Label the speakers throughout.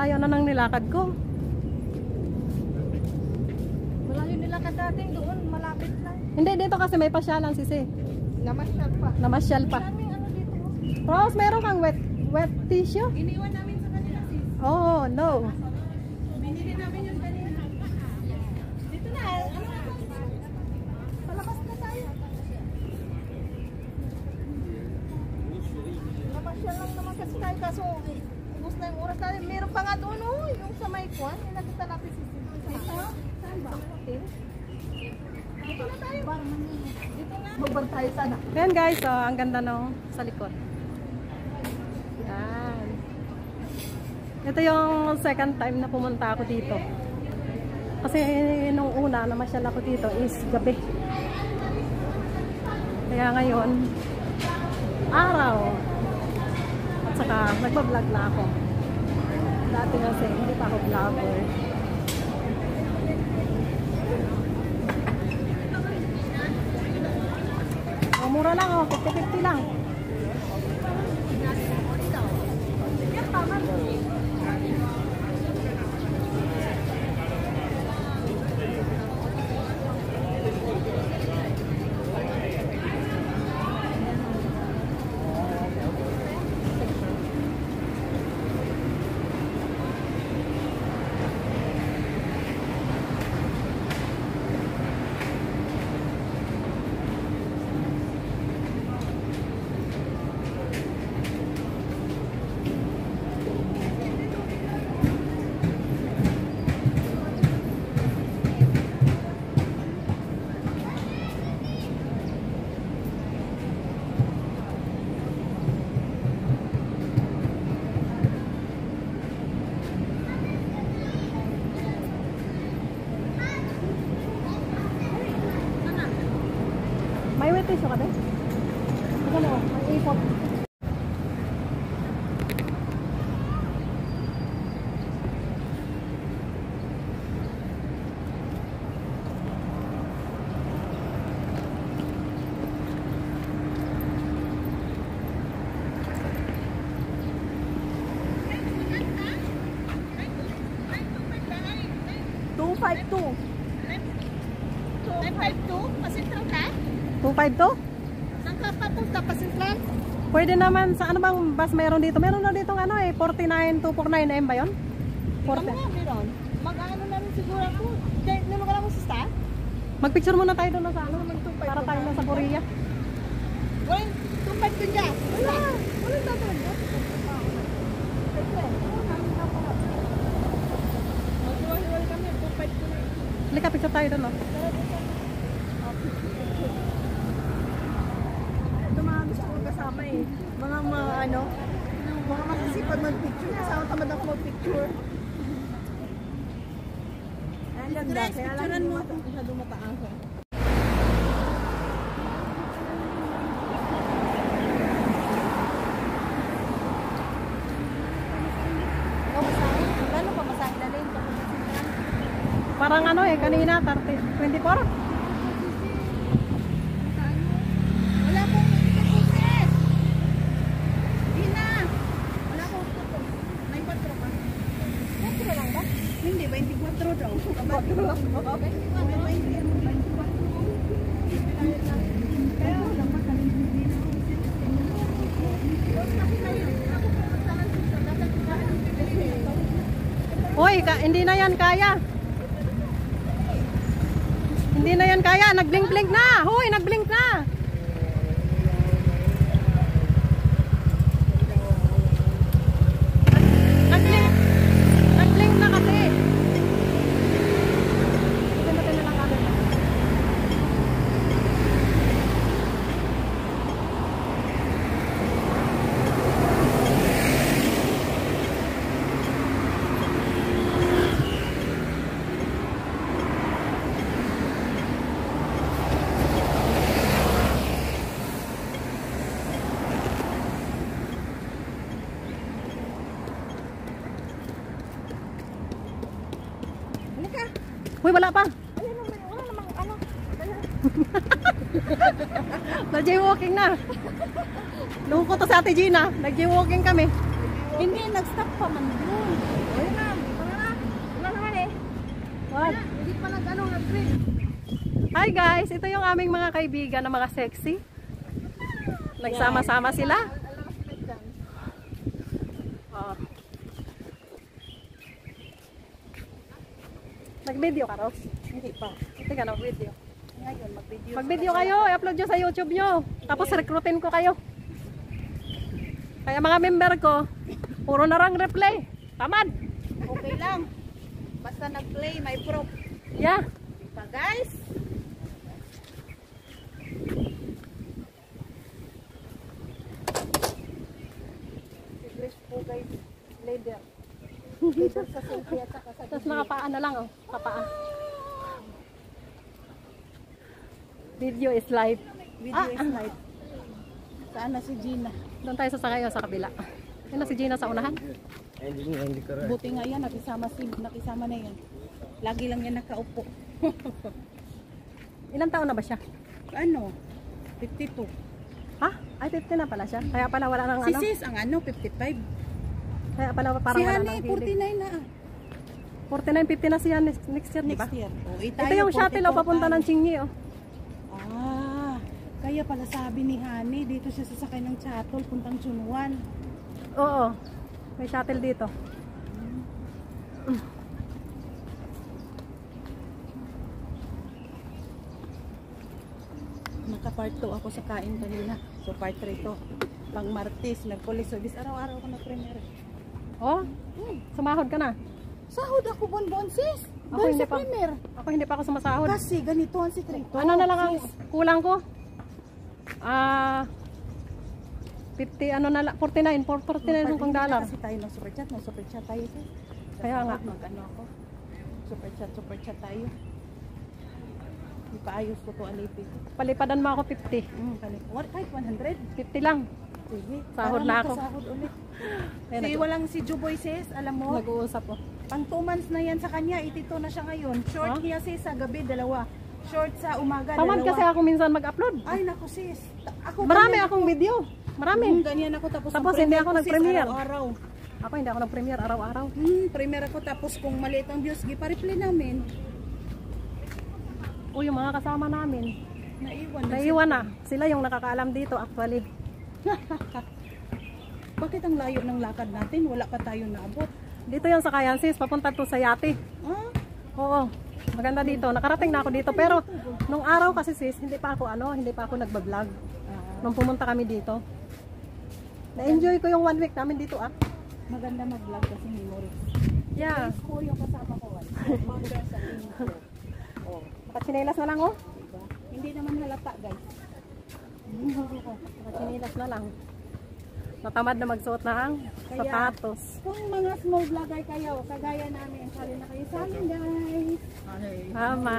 Speaker 1: layo na ng nilakad ko.
Speaker 2: Malayo nilakad natin doon, malapit lang.
Speaker 1: Hindi, dito kasi may pasyalan sisi.
Speaker 2: Namasyal pa.
Speaker 1: Namasyal pa.
Speaker 2: Ano dito?
Speaker 1: Rose, meron kang wet tissue?
Speaker 2: Iniwan namin sa kanila sis.
Speaker 1: Oh, no.
Speaker 2: Binili namin yung kanina. Dito na, ano na? Palabas na tayo. Namasyal lang naman kasi tayo kaso ubos na yung oras natin. Meron pa nga doon yung sa may kwan. Yung nakita natin sis. Dito? Saan ba? Dito na tayo. Dito na. Magban tayo sana.
Speaker 1: Ayan guys, so, ang ganda nung sa likod. Yan. Ito yung second time na pumunta ako dito. Kasi nung una na masyal ako dito is gabi. Kaya ngayon, araw. At saka nagbablog na ako. Dati kasi hindi pa ako vlogger. Mura lang 50-50 lang. May wet tissue ka din? Ano? May ipot.
Speaker 2: $252. Pasintral ka?
Speaker 1: 252?
Speaker 2: Saan ka papunta? Pasintral?
Speaker 1: Pwede naman sa ano bang bus mayroon dito? Meron na dito ano 49 249 M ba yun?
Speaker 2: Ano nga meron? Mag-ano na rin siguro ako. Nino ka lang mo sa
Speaker 1: Mag-picture muna tayo doon sa ano para tayo na sa Korea.
Speaker 2: Wala, 252 dyan. Wala. Wala tatawag. Mag-iwal kami, 252 na.
Speaker 1: Halika, picture tayo doon.
Speaker 2: Ito mga gusto kong kasama eh. Mga ano, mga masisipag mag-picture. Kasama tamad ako mag-picture. Ang ganda. Kaya lang masyado mataas.
Speaker 1: Parang ano kanina 24.
Speaker 2: Wala pong tutusin. Hindi na. Wala pong tutusin. May 4 pa. 4 lang ba? Hindi, 24 daw. 24 lang. 24.
Speaker 1: Hoy, hindi na yan kaya. Hindi na yan kaya. Nag-blink-blink na. Hoy, nag-blink na. Nag-blink na kasi. Ito na lang kami. Uy, wala pa.
Speaker 2: Ayun naman, wala namang ano.
Speaker 1: Nag-jaywalking na. Lungkot to sa Ate Gina. Nag-jaywalking kami.
Speaker 2: Hindi, nag-stop pa man yun. O yun na, wala naman eh.
Speaker 1: What?
Speaker 2: Hindi pa nag-ano, nag-green.
Speaker 1: Hi guys, ito yung aming mga kaibigan na mga sexy. Nagsama-sama sila. Oh. Nag-video ka, Ros?
Speaker 2: Hindi pa.
Speaker 1: Hindi ka nag-video.
Speaker 2: Ngayon, mag-video.
Speaker 1: Mag-video kayo, i-upload nyo sa YouTube nyo. Tapos recruitin ko kayo. Kaya mga member ko, puro na lang replay. Tamad.
Speaker 2: Okay lang. Basta nag-play, may proof.
Speaker 1: Yeah.
Speaker 2: Diba guys? English po guys. Leader. Leader sa selfie at saka sa
Speaker 1: Tapos nakapaan na lang, oh. Kapaa. Video is live.
Speaker 2: video is live. Saan na si Gina?
Speaker 1: Doon tayo sasakay sa kabila. Yun na si Gina sa unahan.
Speaker 2: Buti nga yan, nakisama na yan. Lagi lang yan nakaupo.
Speaker 1: Ilang taon na ba siya?
Speaker 2: Ano? 52.
Speaker 1: Ha? Ay, 50 na pala siya. Kaya pala wala nang
Speaker 2: Si
Speaker 1: ano.
Speaker 2: Sis, ang ano, 55.
Speaker 1: Kaya pala parang
Speaker 2: Si
Speaker 1: wala
Speaker 2: Hani,
Speaker 1: nang
Speaker 2: 49 na.
Speaker 1: 49, 50 na siya next year, di ba?
Speaker 2: Next year. Oh,
Speaker 1: Ito yung shuttle, oh, papunta ng Chingy, oh.
Speaker 2: Ah, kaya pala sabi ni Hani, dito siya sasakay ng shuttle, puntang Chunuan.
Speaker 1: Oo. May shuttle dito.
Speaker 2: Naka-part 2 ako sa kain kanina. So part 3 to. Pang Martes, nag-police service. Araw-araw ako na-premiere.
Speaker 1: Oh? Sumahod ka na?
Speaker 2: Sahod ako bonbon sis.
Speaker 1: Ako
Speaker 2: Dahil
Speaker 1: hindi
Speaker 2: sa
Speaker 1: pa.
Speaker 2: premiere.
Speaker 1: Ako hindi pa ako sumasahod.
Speaker 2: Kasi ganito ang sikreto.
Speaker 1: Ano na lang ang
Speaker 2: sis.
Speaker 1: kulang ko? 50, ano na lang, 49, 49 kung dollar.
Speaker 2: Kasi tayo ng super chat tayo sis.
Speaker 1: Kaya nga.
Speaker 2: Mag-ano ako. Super chat tayo. Di pa ayos ko to alipin.
Speaker 1: Palipadan mo ako 50.
Speaker 2: Kahit 100.
Speaker 1: 50 lang.
Speaker 2: Sige.
Speaker 1: Sahod na ako.
Speaker 2: Sahod ulit.
Speaker 1: Ayan,
Speaker 2: Si walang si Juboy sis, alam mo?
Speaker 1: Nag-uusap ko.
Speaker 2: Pang 2 months na yan sa kanya, 82 na siya ngayon. Short
Speaker 1: Huh?
Speaker 2: niya sis sa gabi, 2. Short sa umaga, 2.
Speaker 1: Tamad kasi ako minsan mag-upload.
Speaker 2: Ay naku sis. Ako
Speaker 1: Marami
Speaker 2: ganyan
Speaker 1: akong video. Marami.
Speaker 2: Ganyan ako tapos
Speaker 1: Tapos
Speaker 2: ang
Speaker 1: hindi
Speaker 2: premiere
Speaker 1: ako
Speaker 2: ko, sis,
Speaker 1: nag-premiere.
Speaker 2: Araw-araw.
Speaker 1: Ako hindi ako nag-premiere araw-araw.
Speaker 2: Premiere ako tapos kung maliit ang views, pa-replay namin.
Speaker 1: O yung mga kasama namin.
Speaker 2: Naiwan
Speaker 1: na. Sila yung nakakaalam dito actually.
Speaker 2: Bakit ang layo ng lakad natin? Wala pa tayo naabot.
Speaker 1: Dito yung sakayan sis, papunta to sa Yate.
Speaker 2: Ah?
Speaker 1: Oo. Maganda dito. Nakarating na ako dito pero nung araw kasi sis, hindi pa ako nagba-vlog. Nung pumunta kami dito. Na-enjoy ko yung 1 week namin dito
Speaker 2: Maganda mag-vlog kasi memories.
Speaker 1: Yeah.
Speaker 2: Guys ko yung kasama ko. Mother sa intro. Oh,
Speaker 1: Nakachinelas na lang oh.
Speaker 2: diba? Hindi naman halata guys.
Speaker 1: Nakachinelas na lang. Natamad na magsuot ng sapatos.
Speaker 2: Kung mga small vlogger kayo, kagaya namin, sali na kayo sa amin guys.
Speaker 1: Tama.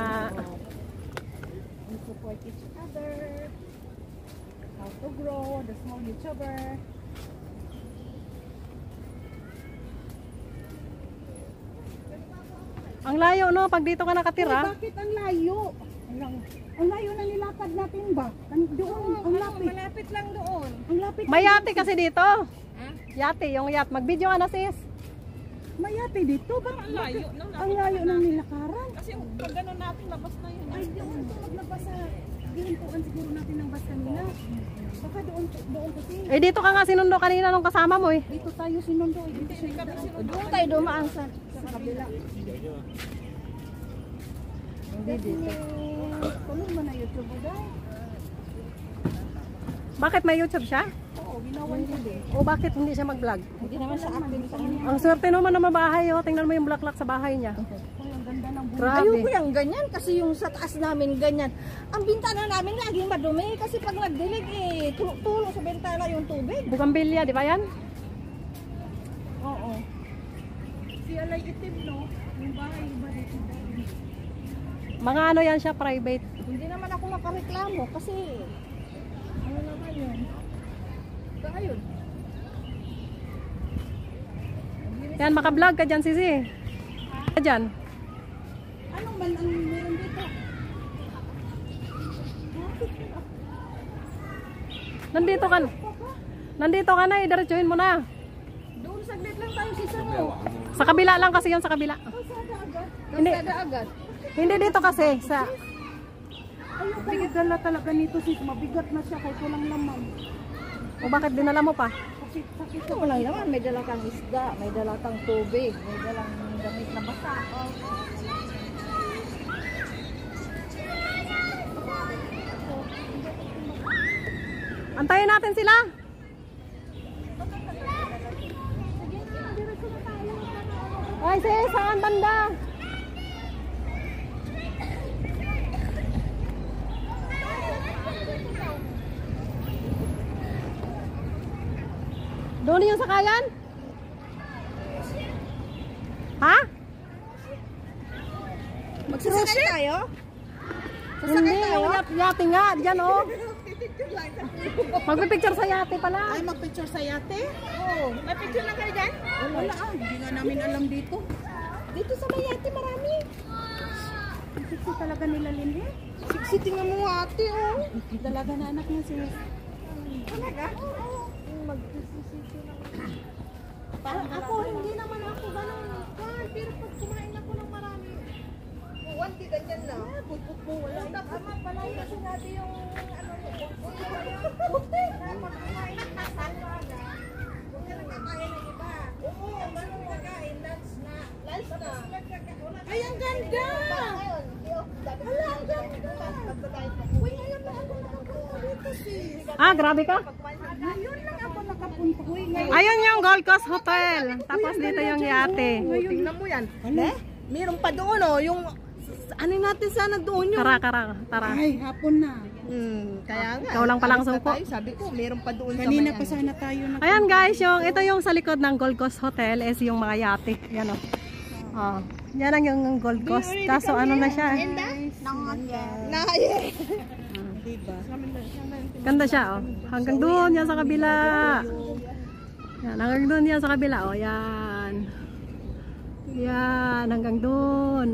Speaker 2: We support each other. How to grow, the small YouTuber.
Speaker 1: Ang layo no, pag dito ka nakatira.
Speaker 2: Oh, bakit ang layo? Ang layo na nilakad natin ba? Doon, ang lapit. Malapit lang doon. Ang lapit.
Speaker 1: May yate kasi dito. Yate, yung yacht. Mag-video ka na sis.
Speaker 2: May yate dito ba? Ang layo. Ang layo ng nilakaran.
Speaker 3: Kasi pag gano'n natin, labas na yun.
Speaker 2: Ay, doon ito maglabas sa gintuan siguro natin ng bus kanina. Baka doon kasi.
Speaker 1: Eh dito ka nga sinundo kanina nung kasama mo eh.
Speaker 2: Dito tayo sinundo. Dito siya doon tayo dumaan sa kabila. Hindi dito. Tulog mo na YouTube mo guys.
Speaker 1: Bakit may YouTube siya?
Speaker 2: Oo, ginawan ko din.
Speaker 1: O bakit hindi siya mag-vlog?
Speaker 2: Hindi naman siya active sa kanya.
Speaker 1: Ang swerte naman na mabahay oh. Tingnan mo yung bulaklak sa bahay niya.
Speaker 2: Ay, ang ganda ng buhay.
Speaker 1: Grabe.
Speaker 3: Ayoko yung ganyan kasi yung sa taas namin ganyan. Ang bintana namin laging madumi kasi pag nagdilig tulong sa bintana yung tubig.
Speaker 1: Bugambilya, di ba yan?
Speaker 2: Oo. Si Alay itim no? Yung bahay ba dito?
Speaker 1: Mga ano yan siya, private.
Speaker 3: Hindi naman ako makareklamo kasi
Speaker 2: Ano naman yun? Saan yun?
Speaker 1: Yan, maka-vlog ka dyan, Sisi. Ka dyan.
Speaker 2: Ano man ang meron dito?
Speaker 1: Nandito ka na. Nandito ka na, idiretsuhin mo na.
Speaker 2: Doon sa
Speaker 1: Sa kabila lang kasi yun, sa kabila. Hindi,
Speaker 3: Kalsada agad.
Speaker 1: hindi dito kasi. Sa,
Speaker 2: Bigat dala talaga nito sis. Mabigat na siya kay kulang laman.
Speaker 1: o bakit dinala mo pa?
Speaker 3: Ito ko lang naman, may dala kang isda, may dala kang tubig, may dalang damit na basa.
Speaker 1: Antayin natin sila. Ay, sis, saan banda? Doon yung sakayan? Ha?
Speaker 3: Magsasakay tayo?
Speaker 1: Hindi, yung yate nga. Diyan, oh. Magpipicture sa yate pala.
Speaker 2: Ay, magpicture sa yate?
Speaker 3: Oo. May picture na kayo dyan?
Speaker 2: Wala hindi nga namin alam dito.
Speaker 3: Dito sa Mayate marami.
Speaker 2: Siksi talaga nila Lindy.
Speaker 3: Siksi, tingnan mo ate, oh.
Speaker 2: Talaga na anak niya sis.
Speaker 3: Talaga? Magsisisi lang. Ako, hindi naman ako ganun. Pero pag kumain ako ng marami, wanti ganyan na. Pupuk mo, wala. Tama pala yun kasi natin yung ano, puti. Dapat kumain ng salada. Huwag ka nakakain ng iba. Oo, ganun kakain. Lunch na. Ay, ang ganda! Hala, ang ganda! Uy, ngayon lang ako nakapunta dito, sis.
Speaker 1: Ah, grabe ka.
Speaker 2: Ngayon lang ako nakapunta. Uy, ngayon.
Speaker 1: Ayun yung Gold Coast Hotel. Tapos dito yung yate.
Speaker 3: Tingnan mo yan. Meron pa doon, oh. Yung, ano natin sana doon yung...
Speaker 1: Tara.
Speaker 2: Ay, hapon na.
Speaker 3: Kaya nga.
Speaker 1: Ikaw lang palang
Speaker 3: alis na
Speaker 1: sungko.
Speaker 3: tayo. Sabi ko, meron pa doon
Speaker 2: Kanina
Speaker 3: sa
Speaker 2: pa sana tayo na.
Speaker 1: Ayan guys, ito yung sa likod ng Gold Coast Hotel is yung mga yate. Yan o. Oh. Yan ang yung Gold Coast. Kaso ano na siya.
Speaker 2: Diba?
Speaker 1: Ganda siya oh. Hanggang doon yan sa kabila. Yan, hanggang doon yan sa kabila oh. Yan. Yan, hanggang doon.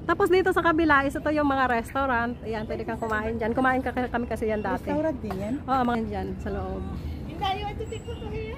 Speaker 1: Tapos dito sa kabila is ito yung mga restaurant. Ayan, pwede kang kumain dyan. Kumain kami kasi yan dati.
Speaker 2: Restaurant din yan?
Speaker 1: Oo, mga dyan sa loob.
Speaker 3: Hindi, you want to take photo here?